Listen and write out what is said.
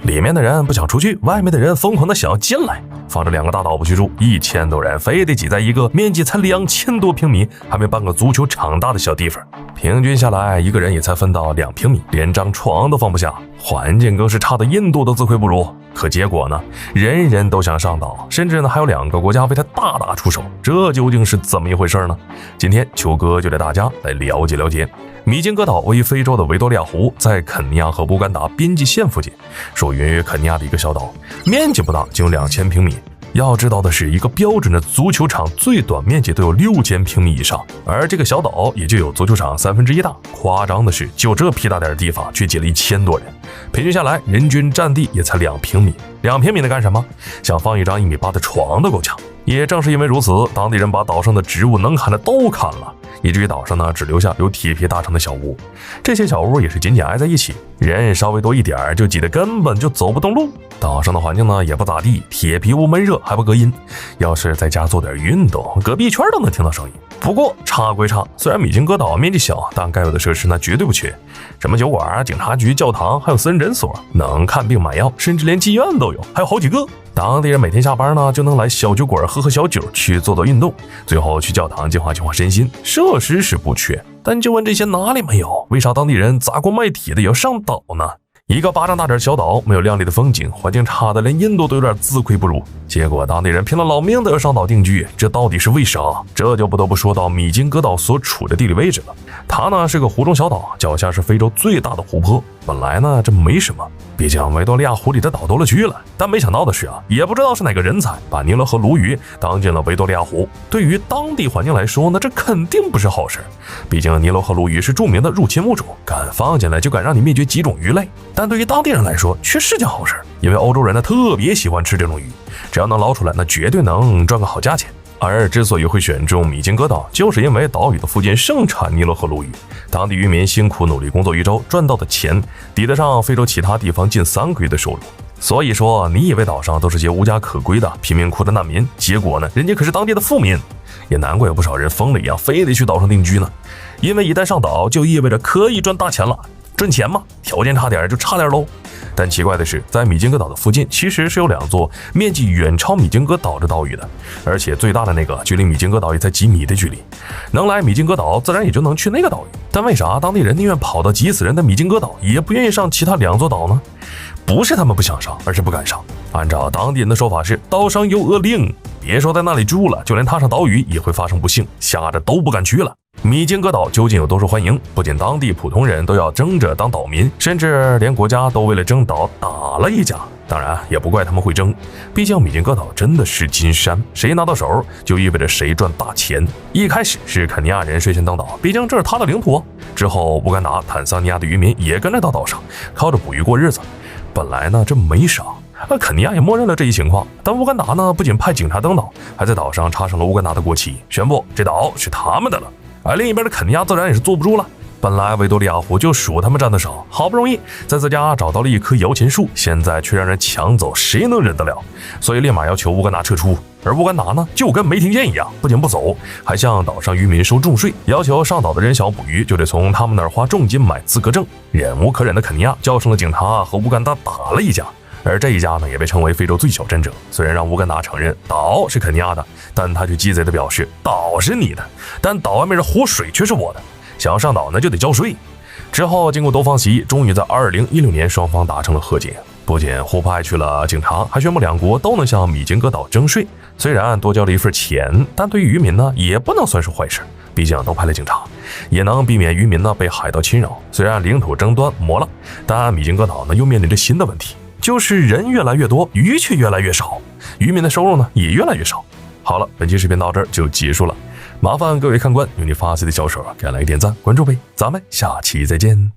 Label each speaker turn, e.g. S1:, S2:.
S1: 里面的人不想出去，外面的人疯狂的想要进来。放着2个大岛不去住，1000多人非得挤在一个面积才2000多平米，还没半个足球场大的小地方。平均下来，一个人也才分到2平米，连张床都放不下，环境更是差的印度都自愧不如。可结果呢，人人都想上岛，甚至呢还有2个国家为他大打出手，这究竟是怎么一回事呢？今天秋哥就带大家来了解了解。米金哥岛位于非洲的维多利亚湖，在肯尼亚和乌干达边境线附近，属于肯尼亚的一个小岛，面积不大，仅有2000平米。要知道的是，一个标准的足球场最短面积都有6000平米以上，而这个小岛也就有足球场1/3大。夸张的是，就这屁大点的地方却挤了1000多人，平均下来人均占地也才2平米。2平米能干什么？想放一张1.8米的床都够呛。也正是因为如此，当地人把岛上的植物能砍的都砍了，以至于岛上呢只留下有铁皮搭成的小屋。这些小屋也是紧紧挨在一起，人稍微多一点就挤得根本就走不动路。岛上的环境呢也不咋地，铁皮屋闷热还不隔音，要是在家做点运动，隔壁圈都能听到声音。不过差归差，虽然米金哥岛面积小，但该有的设施呢绝对不缺，什么酒馆、警察局、教堂，还有私人诊所，能看病买药，甚至连妓院都有，还有好几个。当地人每天下班呢就能来小酒馆喝喝小酒，去做做运动，最后去教堂净化净化身心。设施是不缺，但就问这些哪里没有？为啥当地人砸锅卖铁的也要上岛呢？一个巴掌大点小岛，没有亮丽的风景，环境差的连印度都有点自愧不如，结果当地人拼了老命都要上岛定居，这到底是为啥？这就不得不说到米金哥岛所处的地理位置了。它呢是个湖中小岛，脚下是非洲最大的湖泊。本来呢这没什么，毕竟维多利亚湖里的岛多了去了，但没想到的是啊，也不知道是哪个人才把尼罗河鲈鱼当进了维多利亚湖。对于当地环境来说呢，这肯定不是好事。毕竟尼罗河鲈鱼是著名的入侵物种，敢放进来就敢让你灭绝几种鱼类。但对于当地人来说却是件好事，因为欧洲人呢特别喜欢吃这种鱼，只要能捞出来，那绝对能赚个好价钱。而之所以会选中米金哥岛，就是因为岛屿的附近盛产尼罗河鲈鱼，当地渔民辛苦努力工作一周赚到的钱，抵得上非洲其他地方近3个月的收入。所以说，你以为岛上都是些无家可归的贫民窟的难民，结果呢，人家可是当地的富民。也难怪有不少人疯了一样，非得去岛上定居呢，因为一旦上岛，就意味着可以赚大钱了。赚钱嘛，条件差点就差点喽。但奇怪的是，在米金哥岛的附近其实是有2座面积远超米金哥岛的岛屿的，而且最大的那个距离米金哥岛也才几米的距离，能来米金哥岛自然也就能去那个岛屿。但为啥当地人宁愿跑到挤死人的米金哥岛，也不愿意上其他2座岛呢？不是他们不想上，而是不敢上。按照当地人的说法是，岛上有恶灵，别说在那里住了，就连踏上岛屿也会发生不幸，吓着都不敢去了。米金哥岛究竟有多受欢迎？不仅当地普通人都要争着当岛民，甚至连国家都为了争岛打了一架。当然也不怪他们会争，毕竟米金哥岛真的是金山，谁拿到手就意味着谁赚大钱。一开始是肯尼亚人率先登岛，毕竟这是他的领土。之后乌干达、坦桑尼亚的渔民也跟着到岛上，靠着捕鱼过日子。本来呢这没啥，肯尼亚也默认了这一情况，但乌干达呢不仅派警察登岛，还在岛上插上了乌干达的国旗，宣布这岛是他们的了。而另一边的肯尼亚自然也是坐不住了，本来维多利亚湖就属他们占的少，好不容易在自家找到了一棵摇钱树，现在却让人抢走，谁能忍得了？所以立马要求乌干达撤出。而乌干达呢就跟没听见一样，不仅不走，还向岛上渔民收重税，要求上岛的人想要捕鱼就得从他们那儿花重金买资格证。忍无可忍的肯尼亚叫上了警察和乌干达打了一架，而这一家呢也被称为非洲最小战争。虽然让乌干达承认岛是肯尼亚的，但他却鸡贼的表示岛是你的，但岛外面的湖水却是我的，想要上岛呢就得交税。之后经过多方协议，终于在2016年双方达成了和解。不仅互派去了警察，还宣布2国都能向米金哥岛征税。虽然多交了一份钱，但对于渔民呢也不能算是坏事，毕竟都派了警察，也能避免渔民呢被海盗侵扰。虽然领土争端没了，但米金哥岛呢又面临着新的问题，就是人越来越多，鱼却越来越少，渔民的收入呢也越来越少。好了，本期视频到这儿就结束了，麻烦各位看官用你发财的小手给来个点赞关注呗，咱们下期再见。